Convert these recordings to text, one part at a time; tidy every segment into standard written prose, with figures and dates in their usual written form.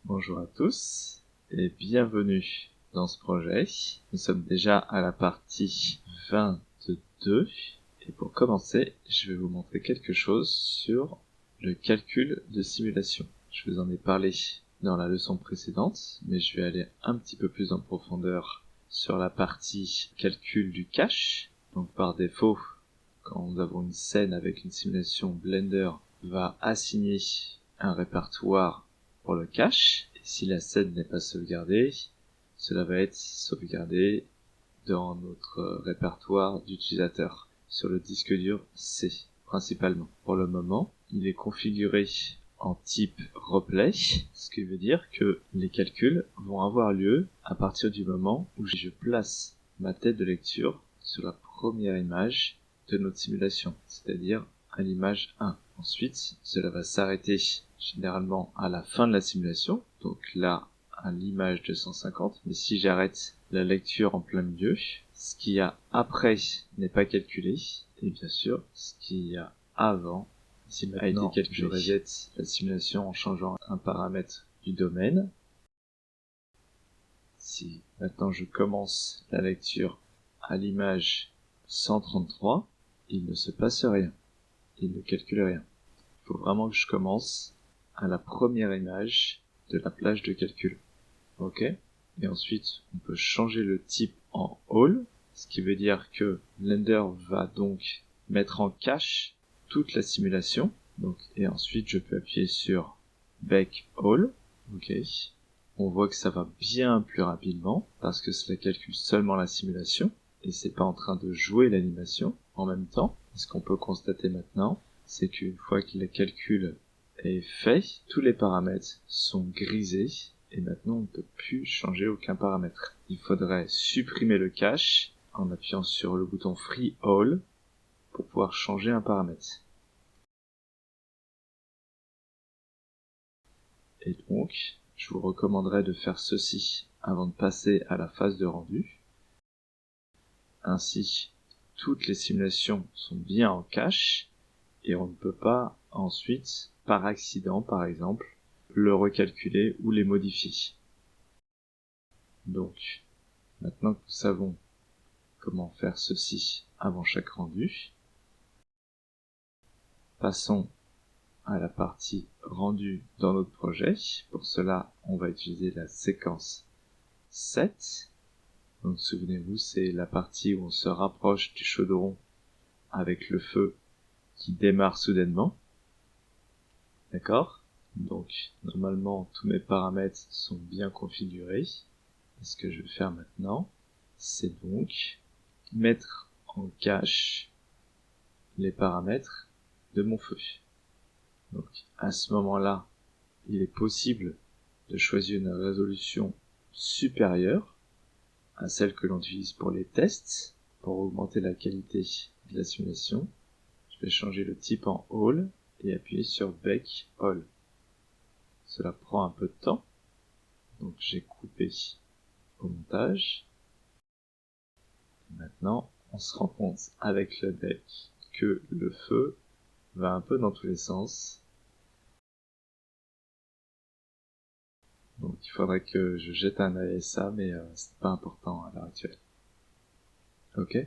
Bonjour à tous et bienvenue dans ce projet. Nous sommes déjà à la partie 22 et pour commencer, je vais vous montrer quelque chose sur le calcul de simulation. Je vous en ai parlé dans la leçon précédente, mais je vais aller un petit peu plus en profondeur sur la partie calcul du cache. Donc par défaut, quand nous avons une scène avec une simulation, Blender va assigner un répertoire pour le cache. Et si la scène n'est pas sauvegardée, cela va être sauvegardé dans notre répertoire d'utilisateur, sur le disque dur C, principalement. Pour le moment, il est configuré en type replay, ce qui veut dire que les calculs vont avoir lieu à partir du moment où je place ma tête de lecture sur la première image de notre simulation, c'est-à-dire à l'image 1. Ensuite, cela va s'arrêter généralement à la fin de la simulation, donc là, à l'image 250, mais si j'arrête la lecture en plein milieu, ce qu'il y a après n'est pas calculé, et bien sûr, ce qu'il y a avant a été calculé. Je reset la simulation en changeant un paramètre du domaine. Si maintenant je commence la lecture à l'image 133, il ne se passe rien. Il ne calcule rien. Il faut vraiment que je commence à la première image de la plage de calcul. Ok? Et ensuite, on peut changer le type en all, ce qui veut dire que Blender va donc mettre en cache toute la simulation. Donc, et ensuite, je peux appuyer sur Back All. Ok. On voit que ça va bien plus rapidement parce que cela calcule seulement la simulation et c'est pas en train de jouer l'animation en même temps. Ce qu'on peut constater maintenant, c'est qu'une fois que le calcul est fait, tous les paramètres sont grisés et maintenant on ne peut plus changer aucun paramètre. Il faudrait supprimer le cache en appuyant sur le bouton Free All pour pouvoir changer un paramètre. Et donc, je vous recommanderais de faire ceci avant de passer à la phase de rendu. Ainsi, toutes les simulations sont bien en cache et on ne peut pas ensuite, par accident par exemple, le recalculer ou les modifier. Donc, maintenant que nous savons comment faire ceci avant chaque rendu, passons à la partie rendu dans notre projet. Pour cela, on va utiliser la séquence 7. Donc souvenez-vous, c'est la partie où on se rapproche du chaudron avec le feu qui démarre soudainement. D'accord? Donc normalement tous mes paramètres sont bien configurés. Et ce que je vais faire maintenant, c'est donc mettre en cache les paramètres de mon feu. Donc à ce moment-là, il est possible de choisir une résolution supérieure à celle que l'on utilise pour les tests, pour augmenter la qualité de la simulation. Je vais changer le type en All et appuyer sur Back All. Cela prend un peu de temps, donc j'ai coupé au montage. Maintenant, on se rend compte avec le deck que le feu va un peu dans tous les sens. Donc il faudrait que je jette un œil à ça, mais c'est pas important à l'heure actuelle. Ok?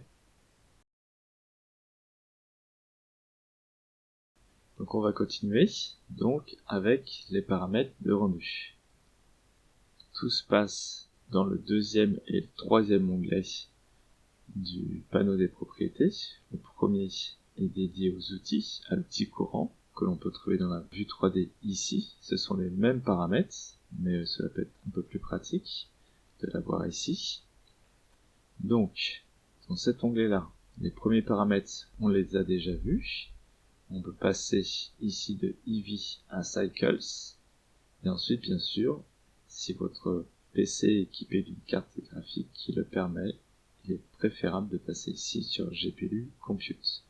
Donc on va continuer donc avec les paramètres de rendu. Tout se passe dans le deuxième et le troisième onglet du panneau des propriétés. Le premier est dédié aux outils, à l'outil courant que l'on peut trouver dans la vue 3D ici. Ce sont les mêmes paramètres, mais cela peut être un peu plus pratique de l'avoir ici. Donc, dans cet onglet-là, les premiers paramètres, on les a déjà vus. On peut passer ici de Eevee à Cycles. Et ensuite, bien sûr, si votre PC est équipé d'une carte graphique qui le permet, il est préférable de passer ici sur GPU Compute.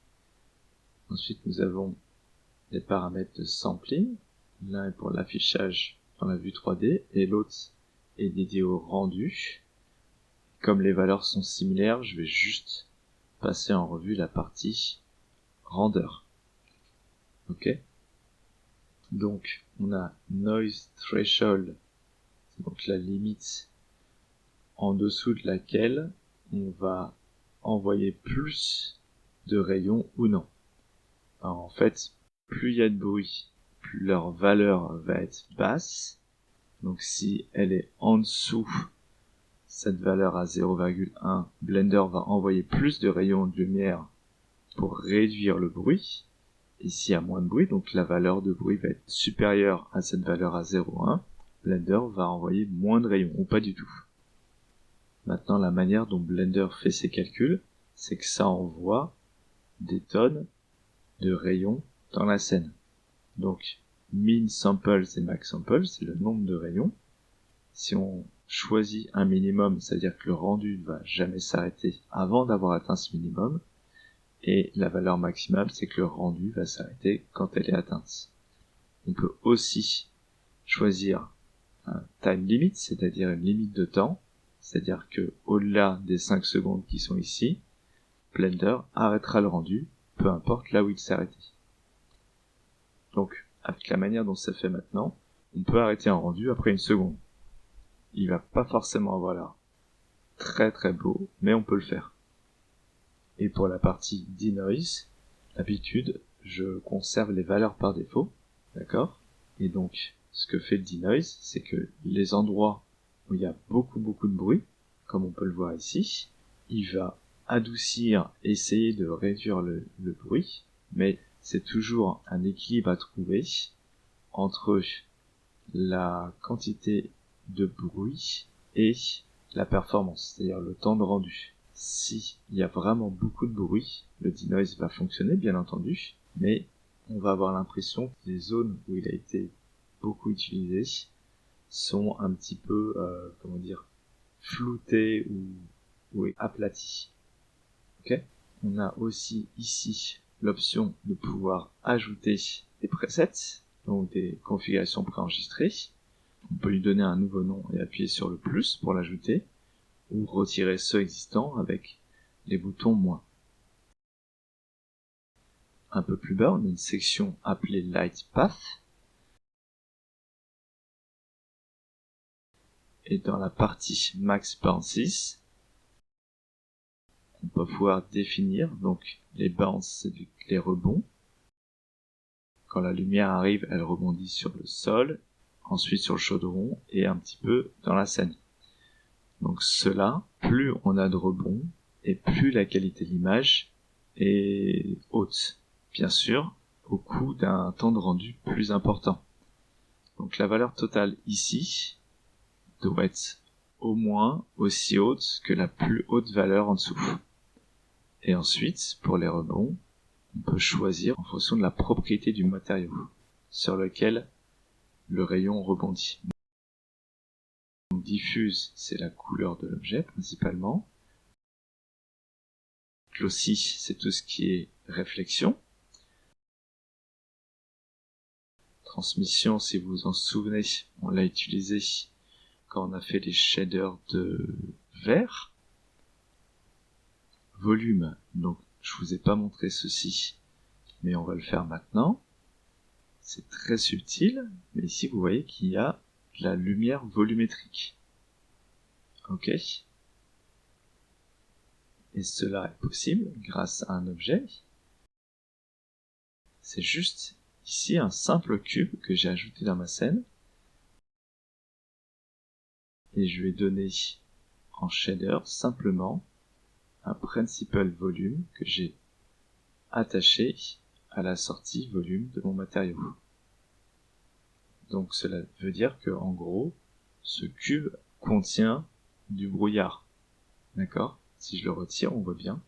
Ensuite, nous avons les paramètres de sampling. L'un est pour l'affichage dans la vue 3D et l'autre est dédié au rendu. Comme les valeurs sont similaires, je vais juste passer en revue la partie render. Ok? Donc, on a Noise Threshold donc la limite en dessous de laquelle on va envoyer plus de rayons ou non. Alors, en fait, plus il y a de bruit, plus leur valeur va être basse. Donc si elle est en dessous cette valeur à 0,1, Blender va envoyer plus de rayons de lumière pour réduire le bruit. Et s'il y a moins de bruit, donc la valeur de bruit va être supérieure à cette valeur à 0,1, Blender va envoyer moins de rayons, ou pas du tout. Maintenant, la manière dont Blender fait ses calculs, c'est que ça envoie des tonnes de rayons dans la scène. Donc, min samples et max samples, c'est le nombre de rayons. Si on choisit un minimum, c'est-à-dire que le rendu ne va jamais s'arrêter avant d'avoir atteint ce minimum, et la valeur maximale, c'est que le rendu va s'arrêter quand elle est atteinte. On peut aussi choisir un time limit, c'est-à-dire une limite de temps, c'est-à-dire que au-delà des 5 secondes qui sont ici, Blender arrêtera le rendu, peu importe là où il s'est arrêté. Donc, avec la manière dont ça fait maintenant, on peut arrêter un rendu après une seconde. Il va pas forcément avoir l'air très très beau, mais on peut le faire. Et pour la partie denoise, d'habitude, je conserve les valeurs par défaut, d'accord? Et donc, ce que fait le denoise, c'est que les endroits où il y a beaucoup de bruit, comme on peut le voir ici, il va adoucir, essayer de réduire le bruit, mais c'est toujours un équilibre à trouver entre la quantité de bruit et la performance, c'est-à-dire le temps de rendu. Si il y a vraiment beaucoup de bruit, le denoise va fonctionner, bien entendu, mais on va avoir l'impression que les zones où il a été beaucoup utilisé sont un petit peu, floutées ou aplaties. Ok ? On a aussi ici l'option de pouvoir ajouter des presets, donc des configurations préenregistrées. On peut lui donner un nouveau nom et appuyer sur le plus pour l'ajouter, ou retirer ceux existants avec les boutons moins. Un peu plus bas, on a une section appelée Light Path. Et dans la partie Max Bounces, on peut pouvoir définir, donc les bounces, c'est les rebonds. Quand la lumière arrive, elle rebondit sur le sol, ensuite sur le chaudron et un petit peu dans la scène. Donc cela, plus on a de rebonds, et plus la qualité de l'image est haute. Bien sûr, au coût d'un temps de rendu plus important. Donc la valeur totale ici doit être au moins aussi haute que la plus haute valeur en dessous. Et ensuite, pour les rebonds, on peut choisir en fonction de la propriété du matériau sur lequel le rayon rebondit. Donc diffuse, c'est la couleur de l'objet principalement. Glossy, c'est tout ce qui est réflexion. Transmission, si vous vous en souvenez, on l'a utilisé quand on a fait les shaders de vert. Volume, donc je vous ai pas montré ceci, mais on va le faire maintenant. C'est très subtil, mais ici vous voyez qu'il y a de la lumière volumétrique. Ok. Et cela est possible grâce à un objet. C'est juste ici un simple cube que j'ai ajouté dans ma scène. Et je vais donner en shader simplement un principal volume que j'ai attaché à la sortie volume de mon matériau. Donc cela veut dire que en gros, ce cube contient du brouillard. D'accord ? Si je le retire, on voit bien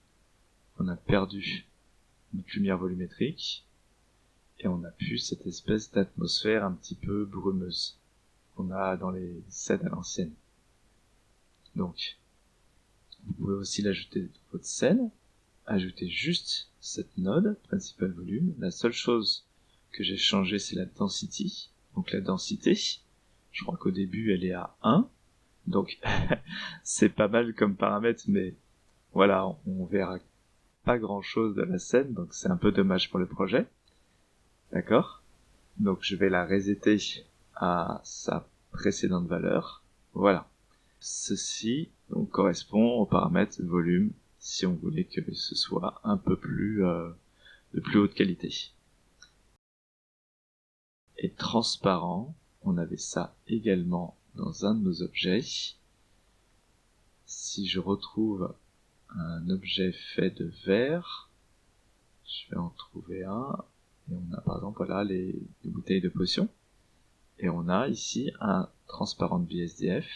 qu'on a perdu notre lumière volumétrique et on n'a plus cette espèce d'atmosphère un petit peu brumeuse qu'on a dans les scènes à l'ancienne. Donc, vous pouvez aussi l'ajouter dans votre scène, ajouter juste cette node, principal volume. La seule chose que j'ai changé, c'est la density. Donc la densité, je crois qu'au début, elle est à 1. Donc, c'est pas mal comme paramètre, mais voilà, on verra pas grand chose de la scène, donc c'est un peu dommage pour le projet. D'accord ? Donc je vais la resetter à sa précédente valeur. Voilà. Ceci donc correspond au paramètre volume si on voulait que ce soit un peu plus de plus haute qualité. Et transparent, on avait ça également dans un de nos objets. Si je retrouve un objet fait de verre, je vais en trouver un, et on a par exemple voilà les bouteilles de potions, et on a ici un transparent de BSDF,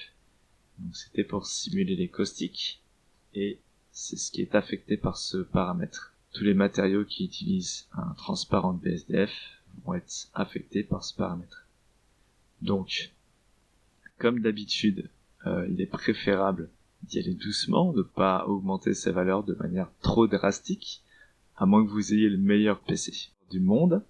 donc c'était pour simuler les caustiques, et c'est ce qui est affecté par ce paramètre. Tous les matériaux qui utilisent un transparent de BSDF vont être affectés par ce paramètre. Donc, comme d'habitude, il est préférable d'y aller doucement, de ne pas augmenter ces valeurs de manière trop drastique, à moins que vous ayez le meilleur PC du monde.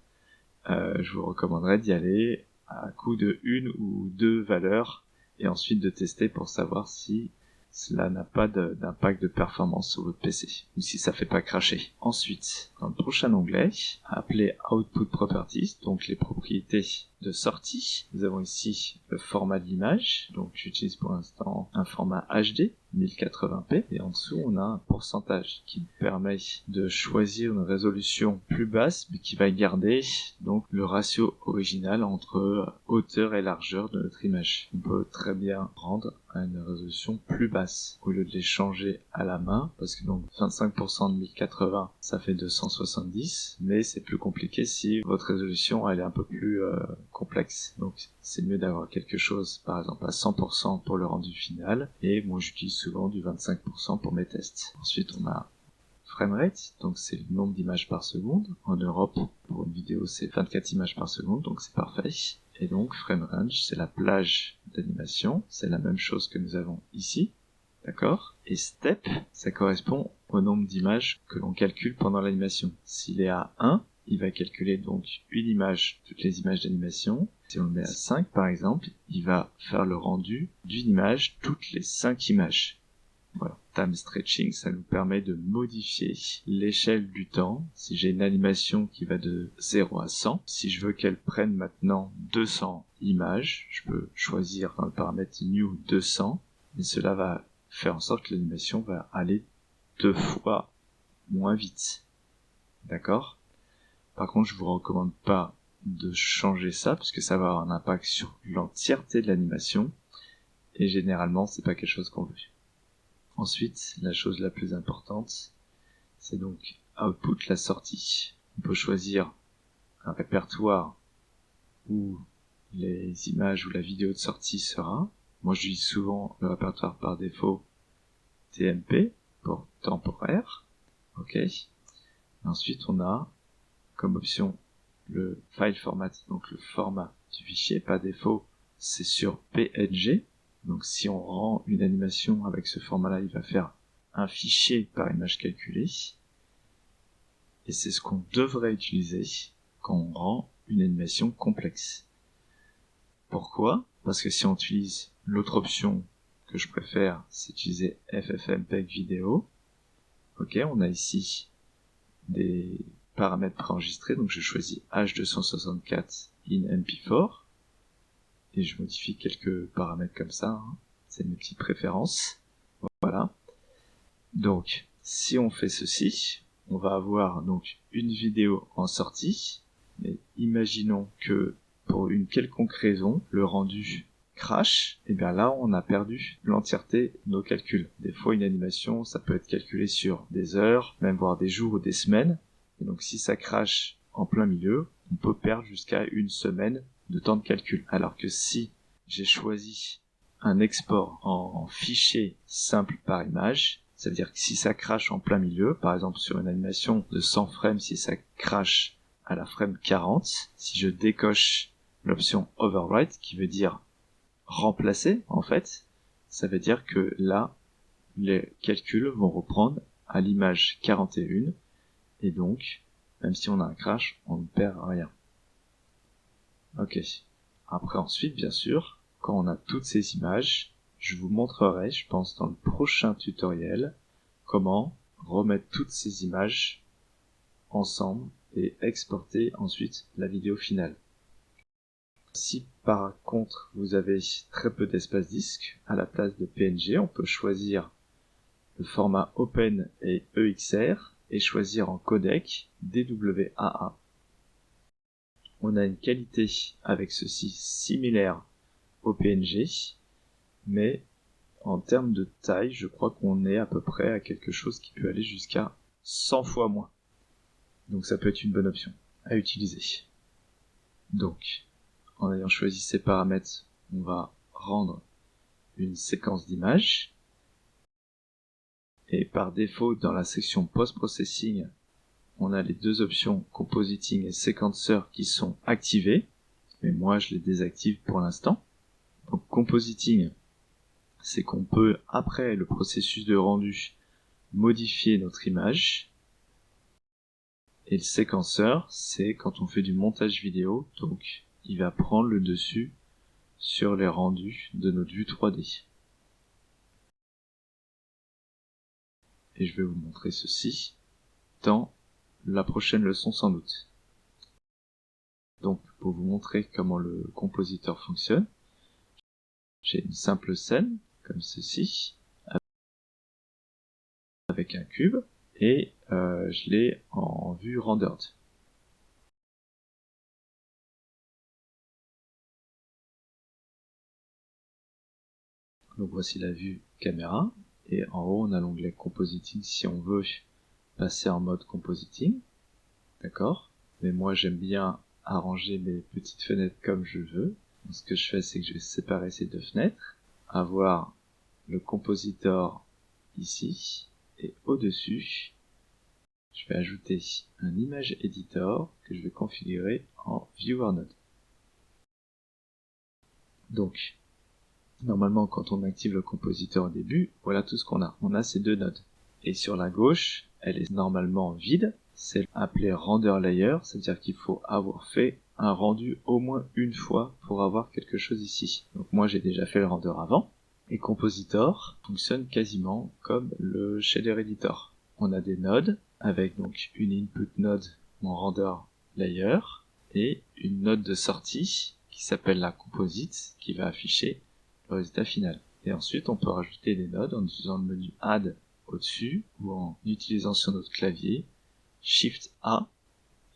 Je vous recommanderais d'y aller à coup de 1 ou 2 valeurs, et ensuite de tester pour savoir si cela n'a pas d'impact de performance sur votre PC, ou si ça fait pas cracher. Ensuite, dans le prochain onglet, appelé Output Properties, donc les propriétés de sortie, nous avons ici le format de l'image, donc j'utilise pour l'instant un format HD, 1080p, et en dessous on a un pourcentage qui me permet de choisir une résolution plus basse, mais qui va garder donc le ratio original entre hauteur et largeur de notre image. On peut très bien rendre à une résolution plus basse, au lieu de les changer à la main, parce que donc 25% de 1080, ça fait 270, mais c'est plus compliqué si votre résolution elle est un peu plus complexe. Donc c'est mieux d'avoir quelque chose par exemple à 100% pour le rendu final, et moi j'utilise souvent du 25% pour mes tests. Ensuite on a framerate, donc c'est le nombre d'images par seconde. En Europe, pour une vidéo c'est 24 images par seconde, donc c'est parfait. Et donc framerange, c'est la plage d'animation, c'est la même chose que nous avons ici, d'accord? Et step, ça correspond au nombre d'images que l'on calcule pendant l'animation. S'il est à 1, il va calculer donc une image, toutes les images d'animation. Si on le met à 5 par exemple, il va faire le rendu d'une image toutes les 5 images. Voilà. Time stretching, ça nous permet de modifier l'échelle du temps. Si j'ai une animation qui va de 0 à 100, si je veux qu'elle prenne maintenant 200 images, je peux choisir dans le paramètre new 200, et cela va faire en sorte que l'animation va aller 2 fois moins vite. D'accord? Par contre, je vous recommande pas de changer ça, parce que ça va avoir un impact sur l'entièreté de l'animation, et généralement, c'est pas quelque chose qu'on veut. Ensuite, la chose la plus importante, c'est donc output, la sortie. On peut choisir un répertoire où les images ou la vidéo de sortie sera. Moi, j'utilise souvent le répertoire par défaut TMP pour temporaire. Ok. Ensuite, on a comme option le file format, donc le format du fichier. Par défaut, c'est sur PNG. Donc si on rend une animation avec ce format-là, il va faire un fichier par image calculée. Et c'est ce qu'on devrait utiliser quand on rend une animation complexe. Pourquoi? Parce que si on utilise l'autre option que je préfère, c'est utiliser FFmpeg vidéo. Ok, on a ici des paramètres préenregistrés, donc je choisis H264 in MP4, et je modifie quelques paramètres comme ça, hein. C'est mes petites préférences. Voilà. Donc, si on fait ceci, on va avoir donc une vidéo en sortie, mais imaginons que pour une quelconque raison, le rendu crash, et bien là on a perdu l'entièreté de nos calculs. Des fois une animation, ça peut être calculé sur des heures, même voire des jours ou des semaines, et donc si ça crash en plein milieu, on peut perdre jusqu'à une semaine de temps de calcul. Alors que si j'ai choisi un export en fichier simple par image, ça veut dire que si ça crache en plein milieu, par exemple sur une animation de 100 frames, si ça crache à la frame 40, si je décoche l'option overwrite, qui veut dire remplacer, en fait, ça veut dire que là, les calculs vont reprendre à l'image 41, et donc, même si on a un crash, on ne perd rien. Ok. Après, ensuite, bien sûr, quand on a toutes ces images, je vous montrerai, je pense dans le prochain tutoriel, comment remettre toutes ces images ensemble et exporter ensuite la vidéo finale. Si par contre vous avez très peu d'espace disque, à la place de PNG, on peut choisir le format Open et EXR et choisir en codec DWAA. On a une qualité avec ceci similaire au PNG, mais en termes de taille, je crois qu'on est à peu près à quelque chose qui peut aller jusqu'à 100 fois moins. Donc ça peut être une bonne option à utiliser. Donc, en ayant choisi ces paramètres, on va rendre une séquence d'images. Et par défaut, dans la section Post-Processing, on a les deux options Compositing et Sequencer qui sont activées. Mais moi, je les désactive pour l'instant. Donc, Compositing, c'est qu'on peut, après le processus de rendu, modifier notre image. Et le séquenceur, c'est quand on fait du montage vidéo, donc il va prendre le dessus sur les rendus de notre vue 3D. Et je vais vous montrer ceci dans la prochaine leçon sans doute. Donc pour vous montrer comment le compositeur fonctionne, j'ai une simple scène comme ceci, avec un cube, et je l'ai en vue rendered. Donc voici la vue caméra, et en haut on a l'onglet Compositing si on veut passer en mode Compositing, d'accord? Mais moi j'aime bien arranger mes petites fenêtres comme je veux. Donc, ce que je fais, c'est que je vais séparer ces deux fenêtres, avoir le compositor ici, et au-dessus, je vais ajouter un image editor que je vais configurer en viewer node. Donc, normalement, quand on active le compositeur au début, voilà tout ce qu'on a. On a ces deux nodes. Et sur la gauche, elle est normalement vide. C'est appelé render layer, c'est-à-dire qu'il faut avoir fait un rendu au moins une fois pour avoir quelque chose ici. Donc moi j'ai déjà fait le render avant. Et compositor fonctionne quasiment comme le shader editor. On a des nodes avec donc une input node en render layer et une node de sortie qui s'appelle la composite qui va afficher le résultat final. Et ensuite, on peut rajouter des nodes en utilisant le menu Add au-dessus ou en utilisant sur notre clavier Shift A.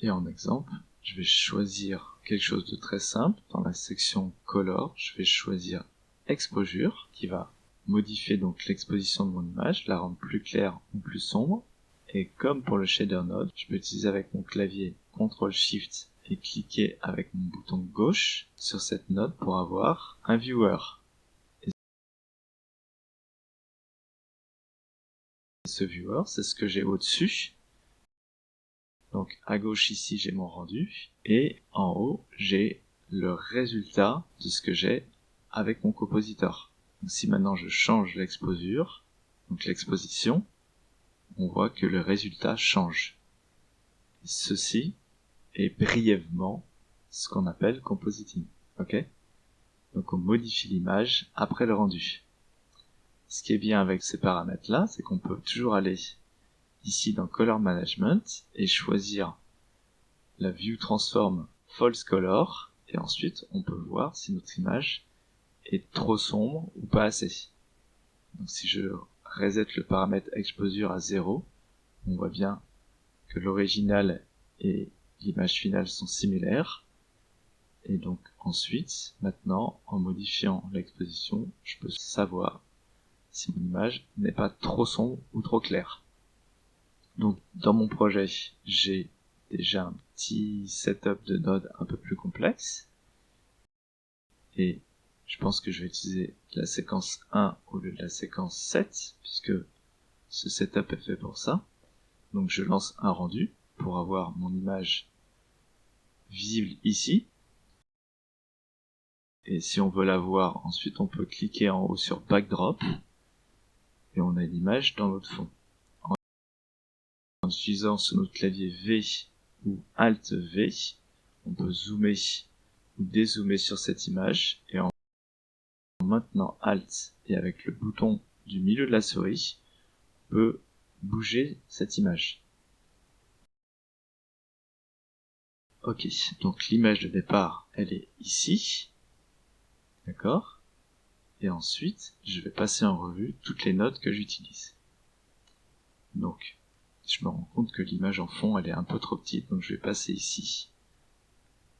Et en exemple, je vais choisir quelque chose de très simple. Dans la section Color, je vais choisir Exposure qui va modifier donc l'exposition de mon image, la rendre plus claire ou plus sombre. Et comme pour le shader node, je peux utiliser avec mon clavier CTRL SHIFT et cliquer avec mon bouton gauche sur cette node pour avoir un viewer. Et ce viewer, c'est ce que j'ai au-dessus. Donc à gauche ici, j'ai mon rendu, et en haut, j'ai le résultat de ce que j'ai avec mon compositeur. Donc, si maintenant je change l'exposure, donc l'exposition, on voit que le résultat change. Et ceci est brièvement ce qu'on appelle compositing. Ok ? Donc on modifie l'image après le rendu. Ce qui est bien avec ces paramètres-là, c'est qu'on peut toujours aller ici dans Color Management et choisir la View Transform False Color, et ensuite on peut voir si notre image est trop sombre ou pas assez. Donc si je reset le paramètre exposure à 0, on voit bien que l'original et l'image finale sont similaires. Et donc ensuite, maintenant, en modifiant l'exposition, je peux savoir si mon image n'est pas trop sombre ou trop claire. Donc dans mon projet, j'ai déjà un petit setup de nodes un peu plus complexe. Et je pense que je vais utiliser la séquence 1 au lieu de la séquence 7, puisque ce setup est fait pour ça. Donc je lance un rendu pour avoir mon image visible ici. Et si on veut la voir, ensuite on peut cliquer en haut sur Backdrop, et on a l'image dans notre fond. En utilisant sur notre clavier V ou Alt V, on peut zoomer ou dézoomer sur cette image, et en maintenant Alt et avec le bouton du milieu de la souris, on peut bouger cette image. Ok, donc l'image de départ, elle est ici. D'accord? Et ensuite, je vais passer en revue toutes les nodes que j'utilise. Donc, je me rends compte que l'image en fond, elle est un peu trop petite, donc je vais passer ici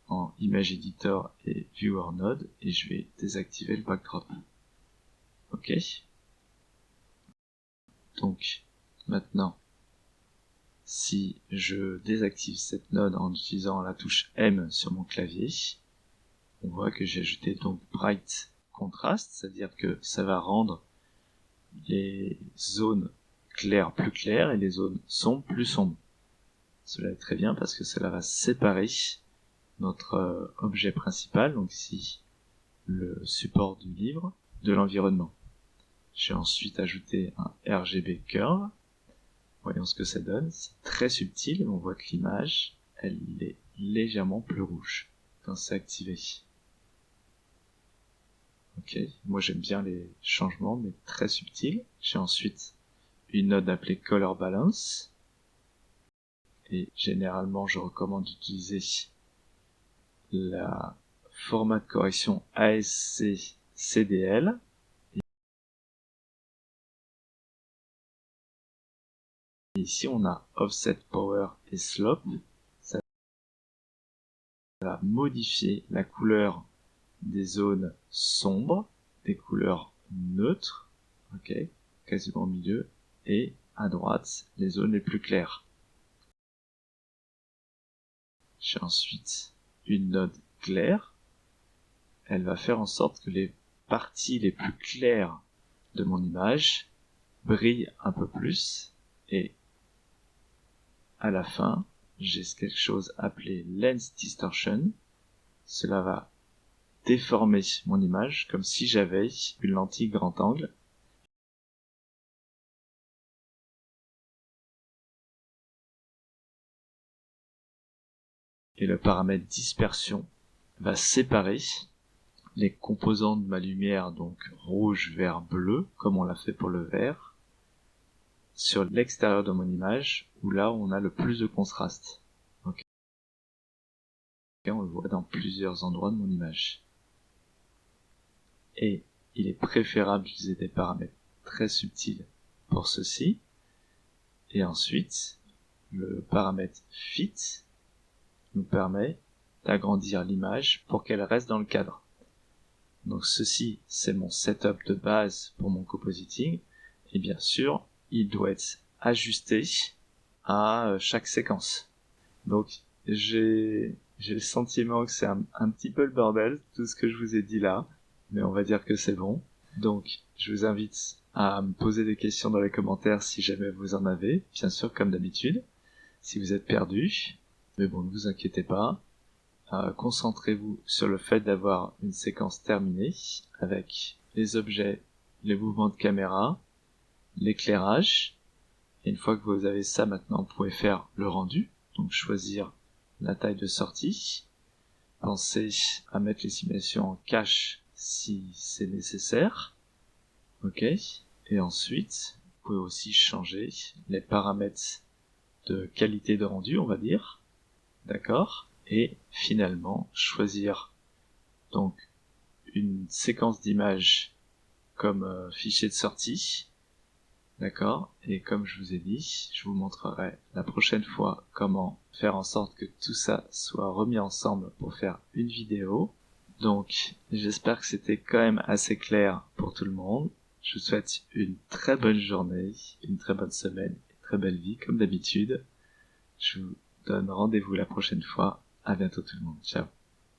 en Image Editor et Viewer Node, et je vais désactiver le backdrop. Ok? Donc, maintenant, si je désactive cette node en utilisant la touche M sur mon clavier, on voit que j'ai ajouté donc Bright Contrast, c'est-à-dire que ça va rendre les zones claires plus claires et les zones sombres plus sombres. Cela est très bien parce que cela va séparer notre objet principal, donc ici le support du livre, de l'environnement. J'ai ensuite ajouté un RGB Curve. Voyons ce que ça donne. C'est très subtil, on voit que l'image, elle est légèrement plus rouge quand c'est activé. Ok, moi j'aime bien les changements, mais très subtils. J'ai ensuite une node appelée Color Balance. Et généralement, je recommande d'utiliser la format de correction ASC CDL. Et ici, on a Offset Power et Slope. Ça va modifier la couleur des zones sombres, des couleurs neutres, ok, quasiment au milieu, et à droite, les zones les plus claires. J'ai ensuite une node claire. Elle va faire en sorte que les parties les plus claires de mon image brillent un peu plus, et à la fin, j'ai quelque chose appelé Lens Distortion. Cela va déformer mon image comme si j'avais une lentille grand angle. Et le paramètre dispersion va séparer les composants de ma lumière, donc rouge, vert, bleu, comme on l'a fait pour le vert, sur l'extérieur de mon image, où là on a le plus de contraste. Okay. On le voit dans plusieurs endroits de mon image. Et il est préférable d'utiliser des paramètres très subtils pour ceci. Et ensuite, le paramètre Fit nous permet d'agrandir l'image pour qu'elle reste dans le cadre. Donc ceci, c'est mon setup de base pour mon compositing. Et bien sûr, il doit être ajusté à chaque séquence. Donc j'ai le sentiment que c'est un petit peu le bordel, tout ce que je vous ai dit là, mais on va dire que c'est bon. Donc je vous invite à me poser des questions dans les commentaires si jamais vous en avez, bien sûr comme d'habitude, si vous êtes perdu. Mais bon, ne vous inquiétez pas, concentrez-vous sur le fait d'avoir une séquence terminée avec les objets, les mouvements de caméra, l'éclairage. Et une fois que vous avez ça maintenant, vous pouvez faire le rendu, donc choisir la taille de sortie, pensez à mettre les simulations en cache si c'est nécessaire, ok, et ensuite vous pouvez aussi changer les paramètres de qualité de rendu, on va dire, d'accord, et finalement choisir donc une séquence d'images comme fichier de sortie. D'accord? Et comme je vous ai dit, je vous montrerai la prochaine fois comment faire en sorte que tout ça soit remis ensemble pour faire une vidéo. Donc, j'espère que c'était quand même assez clair pour tout le monde. Je vous souhaite une très bonne journée, une très bonne semaine, une très belle vie comme d'habitude. Je vous donne rendez-vous la prochaine fois. À bientôt tout le monde. Ciao.